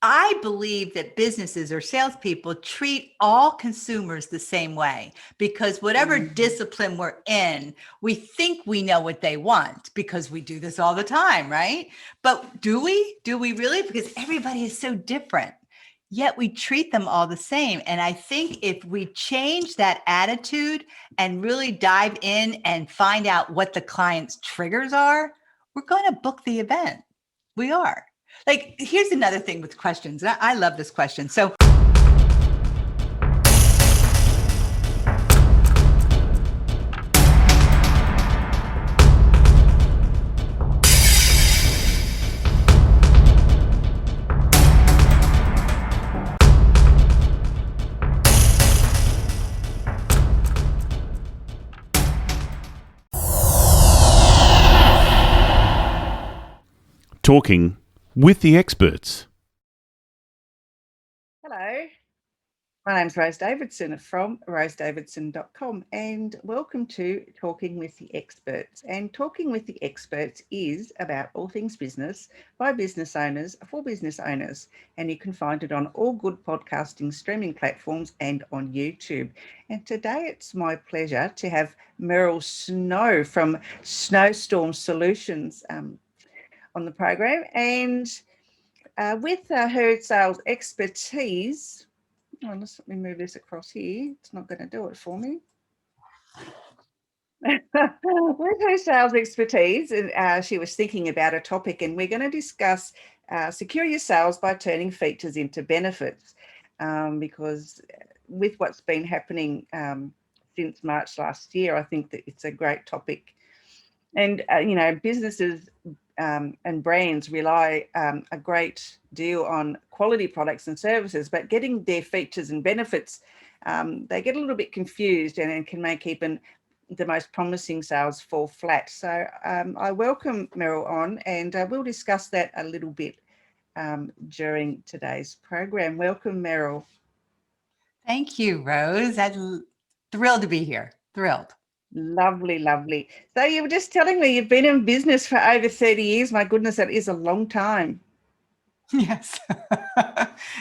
I believe that businesses or salespeople treat all consumers the same way, because whatever discipline we're in, we think we know what they want because we do this all the time, right? But do we? Do we really? Because everybody is so different. Yet we treat them all the same. And I think if we change that attitude and really dive in and find out what the client's triggers are, we're going to book the event. We are. Like, here's another thing with questions. I love this question. So, Talking with the experts. Hello, my name's Rose Davidson from rosedavidson.com, and welcome to Talking with the Experts. And Talking with the Experts is about all things business by business owners for business owners, and you can find it on all good podcasting streaming platforms and on YouTube. And today it's my pleasure to have Meryl Snow from Snowstorm Solutions on the program, and with her sales expertise. Let me move this across here. It's not going to do it for me. With her sales expertise, she was thinking about a topic, and we're going to discuss secure your sales by turning features into benefits, because with what's been happening since March last year, I think that it's a great topic. And, businesses and brands rely a great deal on quality products and services, but getting their features and benefits, they get a little bit confused and can make even the most promising sales fall flat. So I welcome Meryl on, and we'll discuss that a little bit during today's program. Welcome, Meryl. thank you, Rose. I'm thrilled to be here. Thrilled. Lovely, lovely. So you were just telling me you've been in business for over 30 years. My goodness, that is a long time. Yes.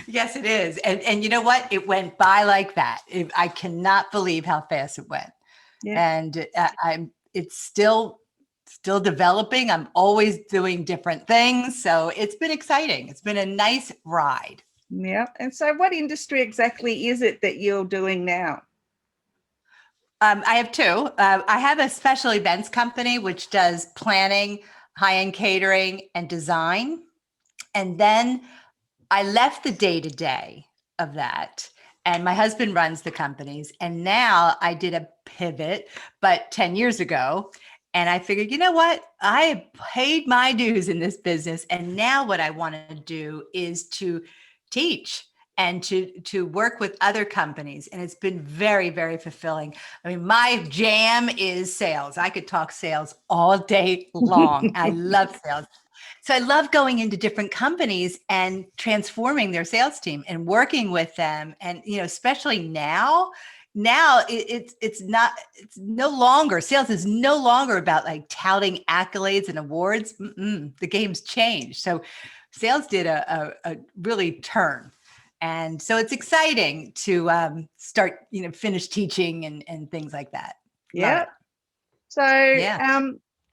Yes, it is. And you know what? It went by like that. I cannot believe how fast it went. Yeah. And it's still developing. I'm always doing different things. So it's been exciting. It's been a nice ride. Yeah. And so what industry exactly is it that you're doing now? I have two. I have a special events company, which does planning, high-end catering, and design. And then I left the day-to-day of that. And my husband runs the companies. And now I did a pivot, but 10 years ago. And I figured, you know what? I have paid my dues in this business. And now what I want to do is to teach and to work with other companies. And it's been very, very fulfilling. I mean, my jam is sales. I could talk sales all day long. I love sales. So I love going into different companies and transforming their sales team and working with them. And, especially now it's no longer, sales is no longer about like touting accolades and awards. The game's changed. So sales did a really turn. And so it's exciting to start, finish teaching and things like that. Yeah. So,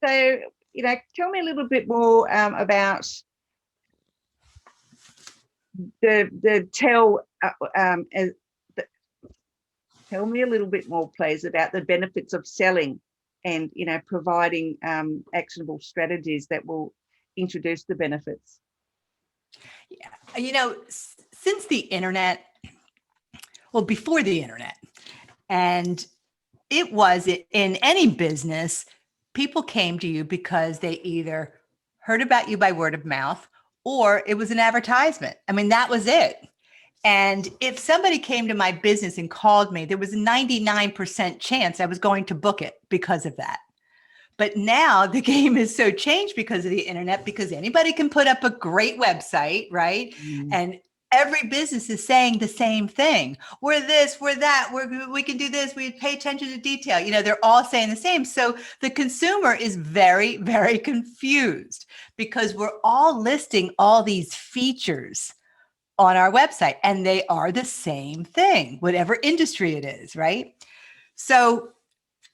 tell me a little bit more about tell me a little bit more, please, about the benefits of selling and, providing actionable strategies that will introduce the benefits. Yeah. Since the internet, before the internet, and it was in any business, people came to you because they either heard about you by word of mouth or it was an advertisement. I mean, that was it. And if somebody came to my business and called me, there was a 99% chance I was going to book it because of that. But now the game is so changed because of the internet, because anybody can put up a great website, right? And every business is saying the same thing. We're this, we're that, we can do this, we pay attention to detail. They're all saying the same. So the consumer is very, very confused because we're all listing all these features, on our website, and they are the same thing, whatever industry it is, right? So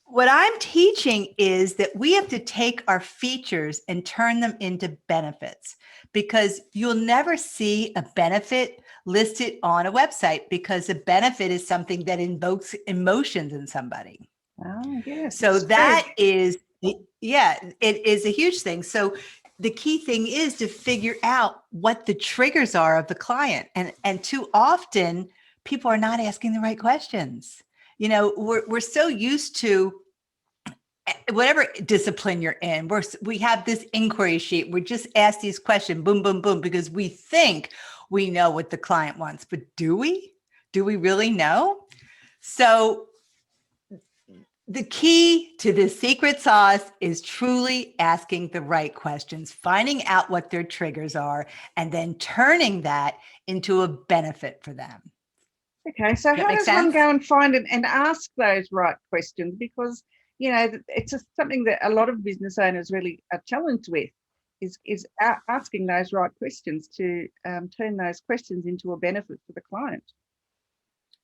what I'm teaching is that we have to take our features and turn them into benefits, because you'll never see a benefit listed on a website, because a benefit is something that invokes emotions in somebody. Oh, yes. So it's that true. is, yeah, it is a huge thing. So the key thing is to figure out what the triggers are of the client. And too often people are not asking the right questions. You know, we're so used to whatever discipline you're in, we have this inquiry sheet. We just ask these questions, boom, boom, boom, because we think we know what the client wants. But do we? Do we really know? So the key to the secret sauce is truly asking the right questions, finding out what their triggers are, and then turning that into a benefit for them. Okay, so That how make does one sense? go and find it and ask those right questions? Because, you know, it's just something that a lot of business owners really are challenged with, is asking those right questions to turn those questions into a benefit for the client.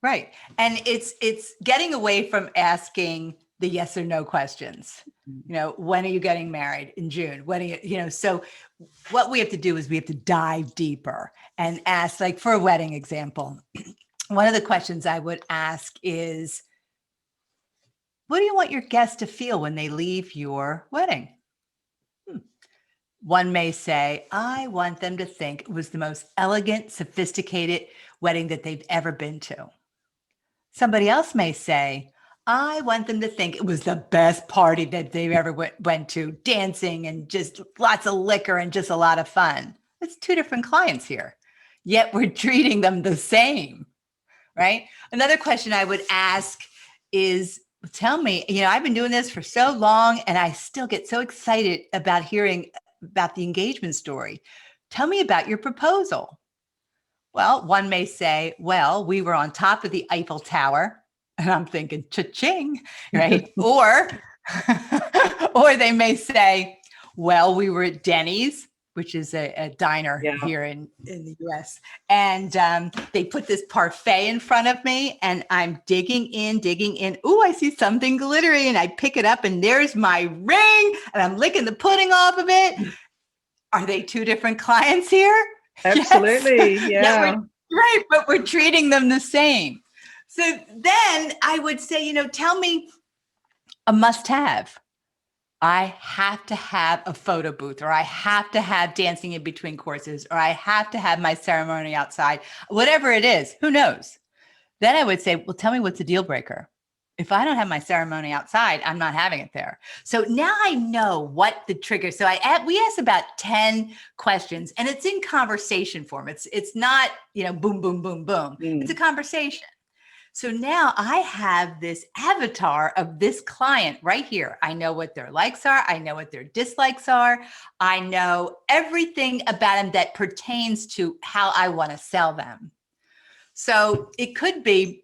Right. And it's getting away from asking the yes or no questions. You know, when are you getting married? In June? When are you, so what we have to do is we have to dive deeper and ask, like for a wedding example, one of the questions I would ask is, what do you want your guests to feel when they leave your wedding? One may say, I want them to think it was the most elegant, sophisticated wedding that they've ever been to. Somebody else may say, I want them to think it was the best party that they've ever went to, dancing and just lots of liquor and just a lot of fun. It's two different clients here, yet we're treating them the same, right? Another question I would ask is, tell me, I've been doing this for so long and I still get so excited about hearing about the engagement story. Tell me about your proposal. Well, one may say, well, we were on top of the Eiffel Tower, and I'm thinking, cha-ching, right? or they may say, well, we were at Denny's, which is a diner here in the US. And they put this parfait in front of me, and I'm digging in. Oh, I see something glittery, and I pick it up, and there's my ring, and I'm licking the pudding off of it. Are they two different clients here? Absolutely. Yes. Yeah. Right, but we're treating them the same. So then I would say, tell me a must-have. I have to have a photo booth, or I have to have dancing in between courses, or I have to have my ceremony outside, whatever it is, who knows? Then I would say, well, tell me what's a deal breaker. If I don't have my ceremony outside, I'm not having it there. So now I know what the trigger. So we asked about 10 questions, and it's in conversation form. It's not, boom, boom, boom, boom. It's a conversation. So now I have this avatar of this client right here. I know what their likes are. I know what their dislikes are. I know everything about them that pertains to how I want to sell them. So it could be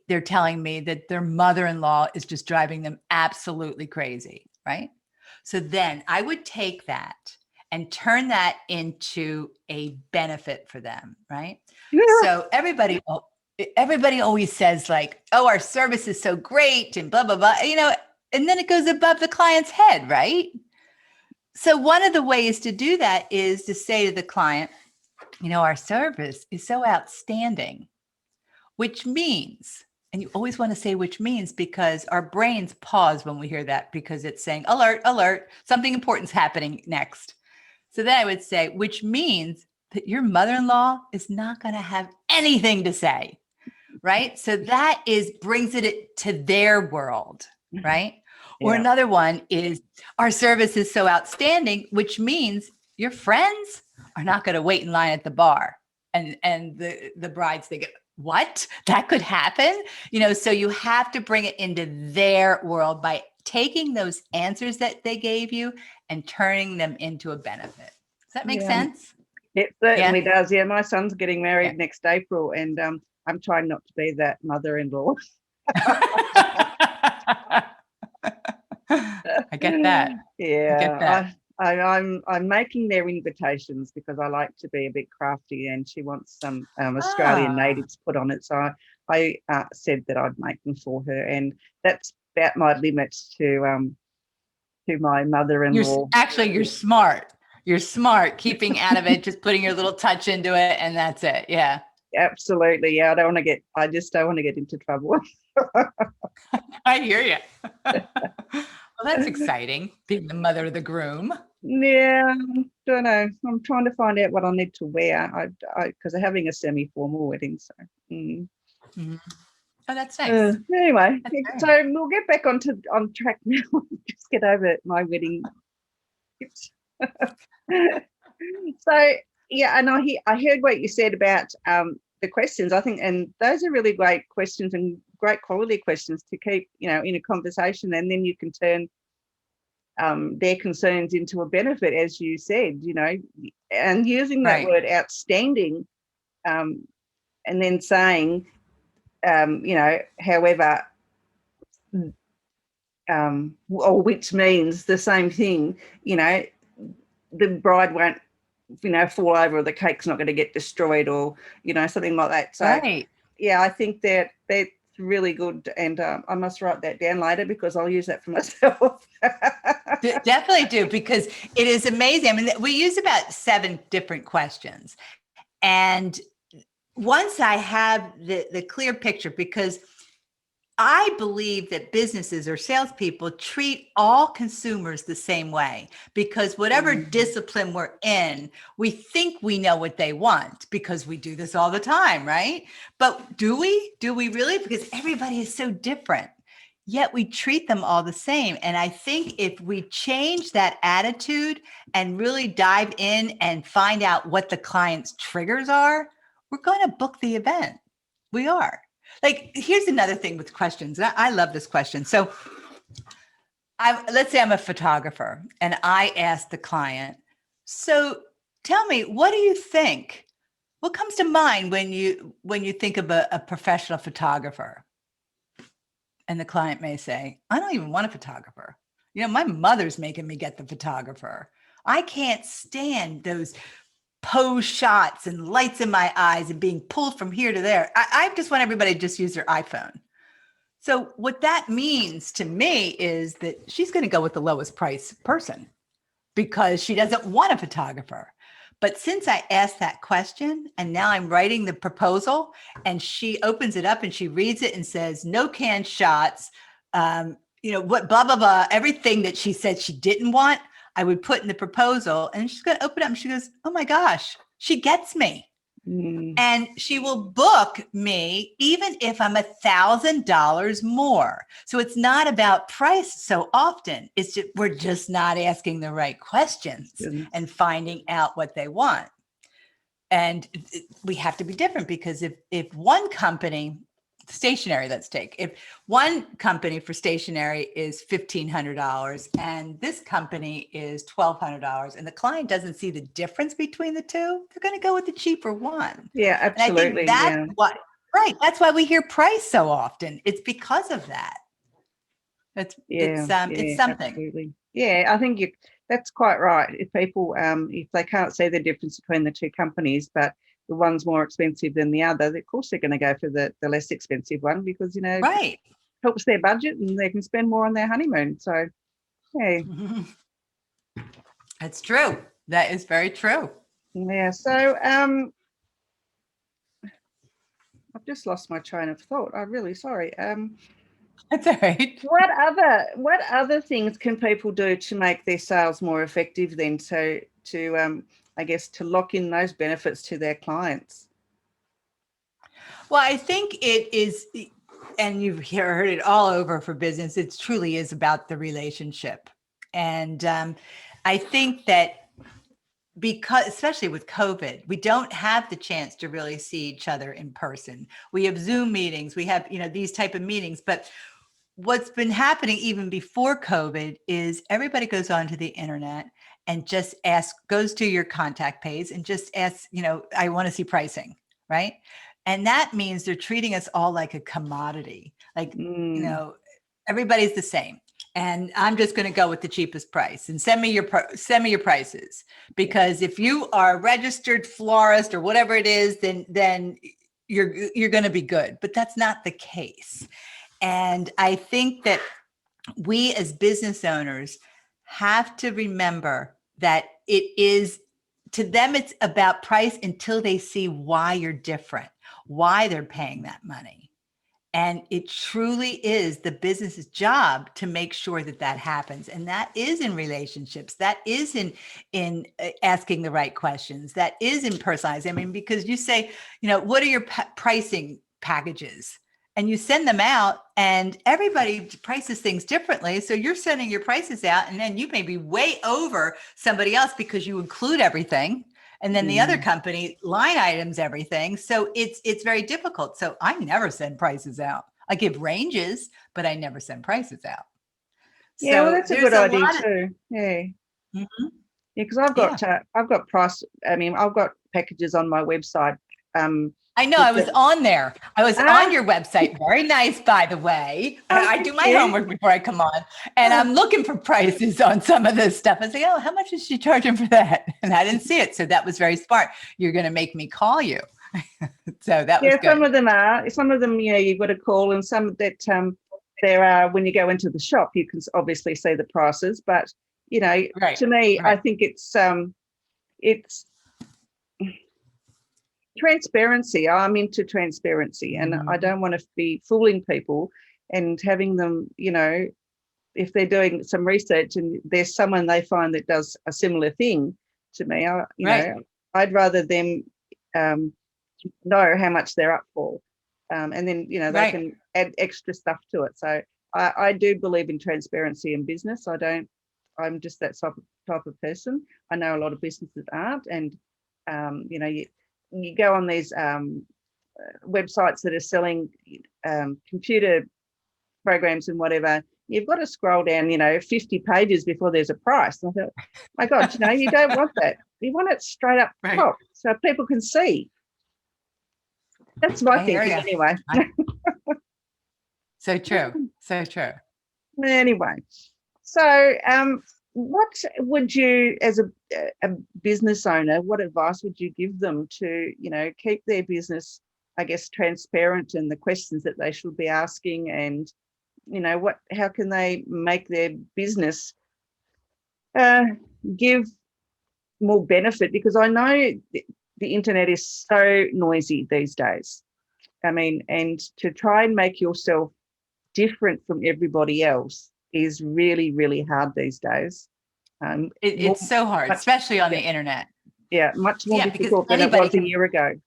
they're telling me that their mother-in-law is just driving them absolutely crazy, right? So then I would take that and turn that into a benefit for them, right? Yeah. So everybody always says like, oh, our service is so great and blah, blah, blah, and then it goes above the client's head, right? So one of the ways to do that is to say to the client, our service is so outstanding, which means, and you always want to say which means, because our brains pause when we hear that, because it's saying, alert, alert, something important's happening next. So then I would say, which means that your mother-in-law is not going to have anything to say, right? So that brings it to their world, right? Or another one is, our service is so outstanding, which means your friends are not going to wait in line at the bar. And the brides think, what? That could happen? So you have to bring it into their world by taking those answers that they gave you and turning them into a benefit. Does that make sense? It certainly does. Yeah, my son's getting married next April, and I'm trying not to be that mother-in-law. I get that. Yeah, I get that. I'm making their invitations because I like to be a bit crafty, and she wants some Australian Ah, natives put on it. So I said that I'd make them for her, and that's about my limits to my mother-in-law. you're smart. You're smart, keeping out of it, just putting your little touch into it, and that's it. Yeah. Absolutely, yeah. I just don't want to get into trouble. I hear you. Well, that's exciting, being the mother of the groom. Yeah, don't know. I'm trying to find out what I need to wear. Because they're having a semi-formal wedding, so. Mhm. Oh, that's nice. Anyway, That's very so nice. we'll get back on track now. Just get over my wedding tips. So yeah, and I heard what you said about the questions. I think, and those are really great questions and great quality questions to keep, in a conversation, and then you can turn their concerns into a benefit, as you said, and using that Right. word outstanding, and then saying, however, or which means the same thing, the bride won't, fall over, or the cake's not going to get destroyed, or, something like that. So, Right. yeah, I think that's really good. And I must write that down later because I'll use that for myself. Definitely do, because it is amazing. I mean, we use about 7 different questions. And once I have the clear picture, because I believe that businesses or salespeople treat all consumers the same way, because whatever discipline we're in, we think we know what they want because we do this all the time, right? But do we? Do we really? Because everybody is so different, yet we treat them all the same. And I think if we change that attitude and really dive in and find out what the client's triggers are, we're going to book the event. We are. Like, here's another thing with questions. I love this question. So, let's say I'm a photographer and I ask the client, so tell me, what do you think? What comes to mind when you think of a professional photographer? And the client may say, I don't even want a photographer. My mother's making me get the photographer. I can't stand those pose shots and lights in my eyes and being pulled from here to there. I just want everybody to just use their iPhone. So what that means to me is that she's going to go with the lowest price person because she doesn't want a photographer. But since I asked that question and now I'm writing the proposal, and she opens it up and she reads it and says, no canned shots, what, blah, blah, blah, everything that she said she didn't want, I would put in the proposal, and she's going to open it up and she goes, oh my gosh, she gets me. And she will book me even if I'm $1,000 more. So it's not about price so often. It's just, we're just not asking the right questions and finding out what they want. And we have to be different, because if one company, stationery, let's take, if one company for stationery is $1,500 and this company is $1,200, and the client doesn't see the difference between the two, they're going to go with the cheaper one. Yeah, absolutely. And I think that's what, right. That's why we hear price so often. It's because of that. It's something. Absolutely. Yeah, I think that's quite right. If people, if they can't see the difference between the two companies, but the one's more expensive than the other, of course they're going to go for the less expensive one, because Right. helps their budget and they can spend more on their honeymoon. So, yeah. That's true. That is very true. Yeah. So, I've just lost my train of thought. I'm really sorry. That's all right. What other things can people do to make their sales more effective then? So to I guess to lock in those benefits to their clients. Well, I think it is, and you've heard it all over for business, it truly is about the relationship. And I think that, because especially with COVID, we don't have the chance to really see each other in person. We have Zoom meetings, we have, these type of meetings, but what's been happening even before COVID is everybody goes onto the internet and just goes to your contact page and just asks, I want to see pricing, right? And that means they're treating us all like a commodity, like, everybody's the same. and I'm just going to go with the cheapest price and send me your prices, because if you are a registered florist or whatever it is, then you're going to be good. But that's not the case. And I think that we as business owners have to remember that to them, it's about price until they see why you're different, why they're paying that money. And it truly is the business's job to make sure that that happens. And that is in relationships. That is in asking the right questions. That is in personalizing. I mean, because you say, what are your pricing packages? And you send them out, and everybody prices things differently. So you're sending your prices out, and then you may be way over somebody else because you include everything. And then the other company line items everything. So it's very difficult. So I never send prices out. I give ranges, but I never send prices out. Yeah, well, So that's a there's good idea too. Yeah. Mhm. Yeah, because I've got price. I mean, I've got packages on my website. I know, I was on there. I was on your website. Very nice, by the way. I do my homework before I come on. And I'm looking for prices on some of this stuff. I say, oh, how much is she charging for that? And I didn't see it. So that was very smart. You're going to make me call you. So that was good. Some of them are. Some of them, you've got to call, and some that there are, when you go into the shop, you can obviously see the prices. But, to me, I think it's transparency. I'm into transparency, and I don't want to be fooling people and having them, if they're doing some research and there's someone they find that does a similar thing to me, I'd rather them know how much they're up for, and then they can add extra stuff to it. So I do believe in transparency in business. I'm just that type of person. I know a lot of businesses aren't, and you go on these websites that are selling computer programs and whatever. You've got to scroll down 50 pages before there's a price. And I thought, my God, you don't want that. You want it straight up top so people can see. That's my thinking anyway. So true. So true. Anyway, so what would you, as a business owner, what advice would you give them to, keep their business, I guess, transparent, and the questions that they should be asking, and, how can they make their business give more benefit? Because I know the internet is so noisy these days. I mean, and to try and make yourself different from everybody else is really, really hard these days. It's so hard, especially on the internet. Yeah, much more difficult than it was a year ago.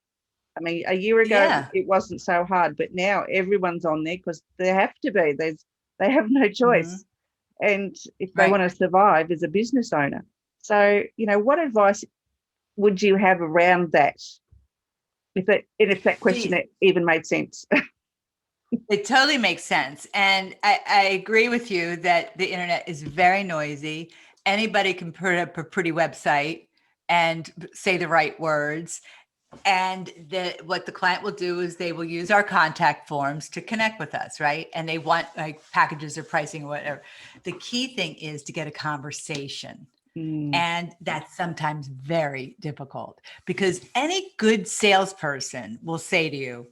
I mean, a year ago, it wasn't so hard, but now everyone's on there because they have to be. They have no choice. And if they want to survive as a business owner. So, what advice would you have around that? If that question even made sense. It totally makes sense. And I agree with you that the internet is very noisy. Anybody can put up a pretty website and say the right words. And what the client will do is they will use our contact forms to connect with us, right? And they want packages or pricing or whatever. The key thing is to get a conversation. And that's sometimes very difficult, because any good salesperson will say to you,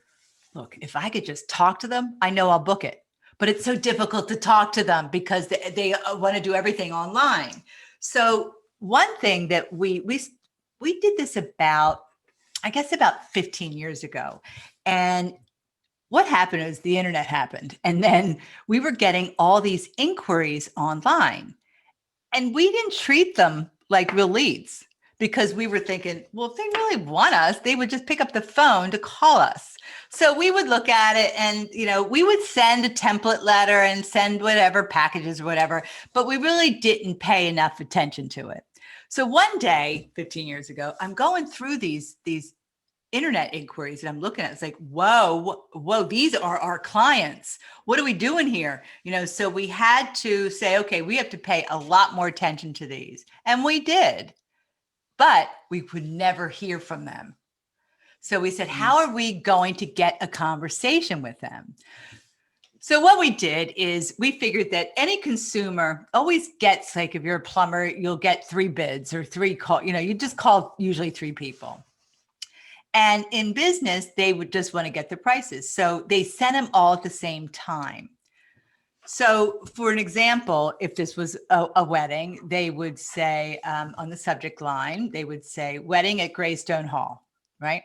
look, if I could just talk to them, I know I'll book it. But it's so difficult to talk to them because they want to do everything online. So one thing that we did this about 15 years ago. And what happened is the internet happened. And then we were getting all these inquiries online. And we didn't treat them like real leads, because we were thinking, well, if they really want us, they would just pick up the phone to call us. So we would look at it and, we would send a template letter and send whatever packages or whatever, but we really didn't pay enough attention to it. So one day, 15 years ago, I'm going through these internet inquiries and I'm looking at it, it's like, whoa, these are our clients. What are we doing here? So we had to say, okay, we have to pay a lot more attention to these. And we did, but we could never hear from them. So we said, how are we going to get a conversation with them? So what we did is we figured that any consumer always gets, like, if you're a plumber, you'll get 3 bids or 3 call, you just call usually 3 people. And in business, they would just want to get the prices. So they sent them all at the same time. So for an example, if this was a wedding, they would say on the subject line, they would say wedding at Greystone Hall, right?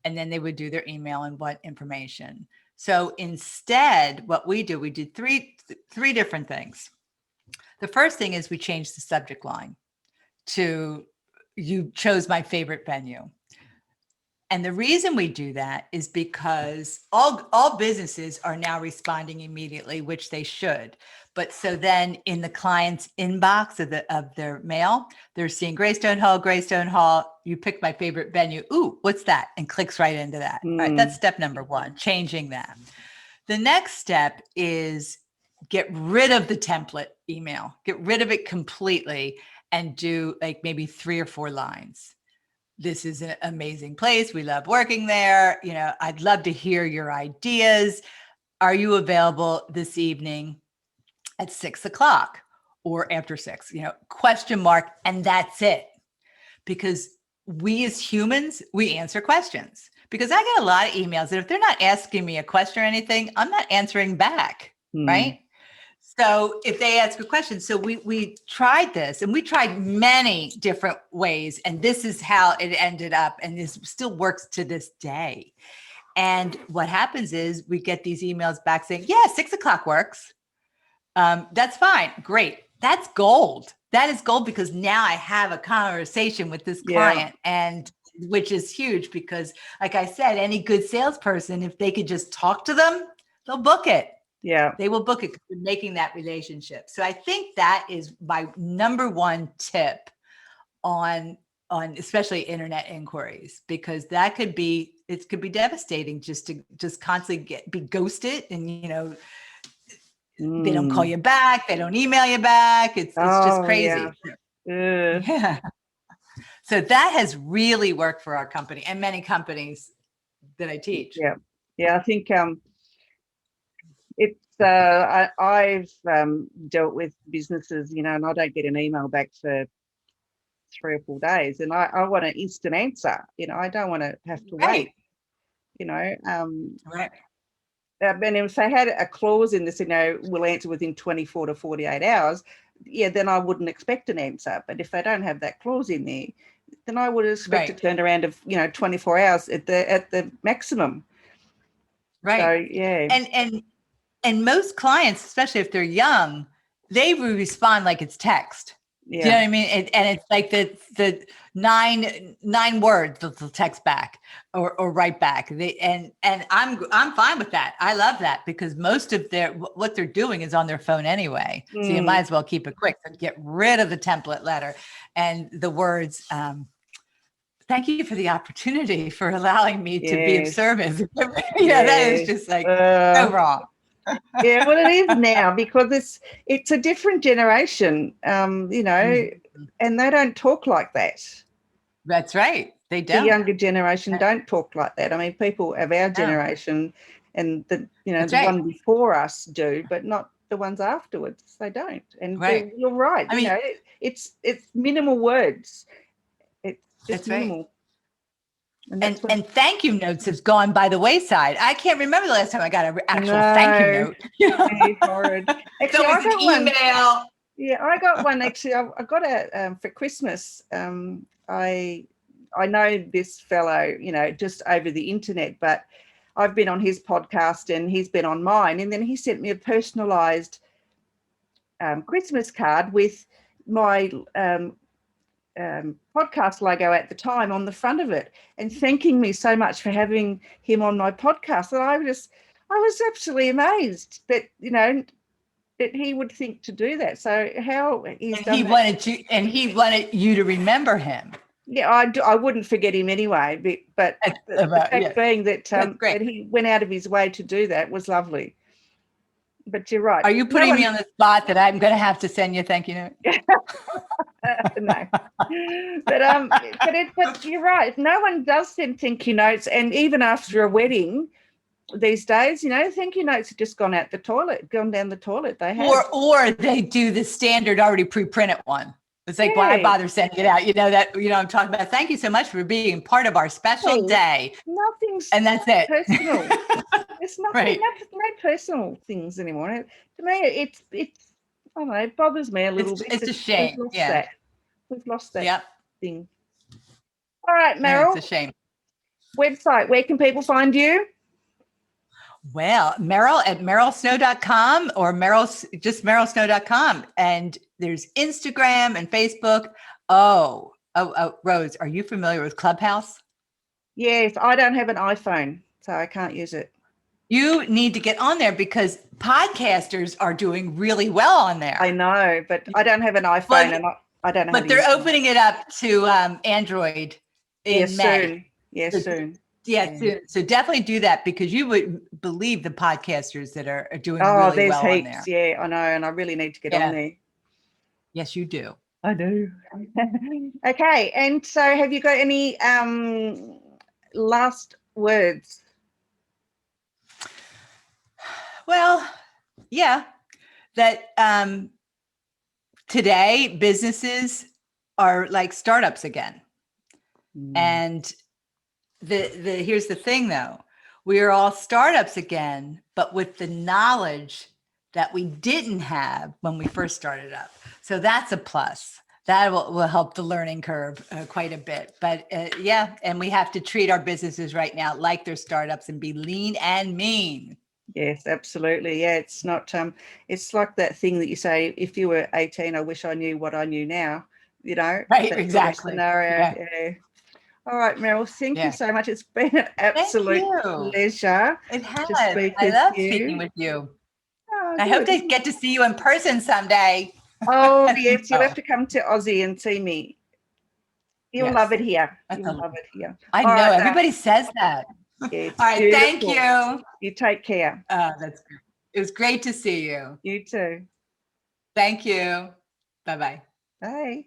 And then they would do their email and what information. So instead, what we did three different things. The first thing is we changed the subject line to "You chose my favorite venue." And the reason we do that is because all businesses are now responding immediately, which they should. But so then in the client's inbox of their mail, they're seeing Greystone Hall. You picked my favorite venue. Ooh, what's that? And clicks right into that. All right, that's step number 1, changing that. The next step is get rid of the template email, get rid of it completely, and do like maybe 3 or 4 lines. This is an amazing place. We love working there. I'd love to hear your ideas. Are you available this evening at 6:00 or after 6? Question mark. And that's it. Because we as humans, we answer questions. Because I get a lot of emails that if they're not asking me a question or anything, I'm not answering back. Right. So if they ask a question, so we tried this, and we tried many different ways, and this is how it ended up, and this still works to this day. And what happens is we get these emails back saying, yeah, 6:00 works. That's fine. Great. That's gold. That is gold, because now I have a conversation with this client, and which is huge because, like I said, any good salesperson, if they could just talk to them, they'll book it. Yeah. They will book it because they're making that relationship. So I think that is my number 1 tip on especially internet inquiries, because it could be devastating just to constantly be ghosted, and they don't call you back, they don't email you back. It's just crazy. Yeah. So that has really worked for our company and many companies that I teach. Yeah. I think it's I've dealt with businesses, and I don't get an email back for 3 or 4 days, and I want an instant answer. I don't want to have to wait. Right. And if they had a clause in this, we'll answer within 24 to 48 hours, then I wouldn't expect an answer. But if they don't have that clause in there, then I would expect a turnaround of 24 hours at the maximum. Right. So yeah. And most clients, especially if they're young, they respond like it's text. Yeah. Do you know what I mean? And it's like the 9 words they'll text back or write back. And I'm fine with that. I love that, because most of what they're doing is on their phone anyway. So you might as well keep it quick. So get rid of the template letter and the words. Thank you for the opportunity for allowing me to be of service. That is just like so wrong. Yeah, well, it is now, because it's a different generation, and they don't talk like that. That's right. They don't. The younger generation don't talk like that. I mean, people of our generation and the one before us do, but not the ones afterwards. They don't. And you're right. I mean, it's minimal words. It's just minimal. Right. And thank you notes have gone by the wayside. I can't remember the last time I got an actual thank you note. Very horrid. Actually, I got an email. Yeah, I got one. Actually, I got a for Christmas. I know this fellow, just over the internet, but I've been on his podcast and he's been on mine. And then he sent me a personalised Christmas card with my podcast logo at the time on the front of it, and thanking me so much for having him on my podcast. And I was absolutely amazed that that he would think to do that. So how he wanted you to remember him. Yeah, I wouldn't forget him anyway. But the fact being that he went out of his way to do that was lovely. But you're right. Are you putting me on the spot that I'm going to have to send you a thank you note? No, but you're right. No one does send thank you notes, and even after a wedding, these days, thank you notes have just gone down the toilet. They have. Or they do the standard already pre-printed one. It's like, why Yeah. bother sending it out? I'm talking about. Thank you so much for being part of our special day. Nothing's And that's it. personal. There's nothing, Right. no personal things anymore. To me, it's I don't know, it bothers me a little bit. It's a shame. We've lost Yeah. that. We've lost that Yep. thing. All right, No, Meryl. it's a shame. Website, where can people find you? Well, Meryl at merylsnow.com or just merylsnow.com. And there's Instagram and Facebook. Oh, Rose, are you familiar with Clubhouse? Yes, I don't have an iPhone, so I can't use it. You need to get on there because podcasters are doing really well on there. I know, but I don't have an iPhone, and I don't know. But they're opening it up to Android in May. Soon. Yes, soon. Yeah, soon. So definitely do that because you would believe the podcasters that are doing really well heaps on there. Yeah, I know, and I really need to get on there. Yes, you do. I do. Okay, and so have you got any last words? Well, yeah, that today businesses are like startups again. And here's the thing though, we are all startups again, but with the knowledge that we didn't have when we first started up. So that's a plus. That will help the learning curve quite a bit. But yeah, and we have to treat our businesses right now like they're startups and be lean and mean. Yes, absolutely. Yeah, it's not. It's like that thing that you say, if you were 18, I wish I knew what I knew now. Right, that exactly. Sort of scenario. Yeah. All right, Meryl, thank you so much. It's been an absolute pleasure. It has. To speak I with love you. speaking with you. Oh, I hope to get to see you in person someday. Oh, yes, you'll have to come to Aussie and see me. You'll love it here. You'll love it here. I know. Everybody says that. Yeah, all right. beautiful. Thank you. You take care. That's good. It was great to see you. You too. Thank you. Bye-bye. Bye.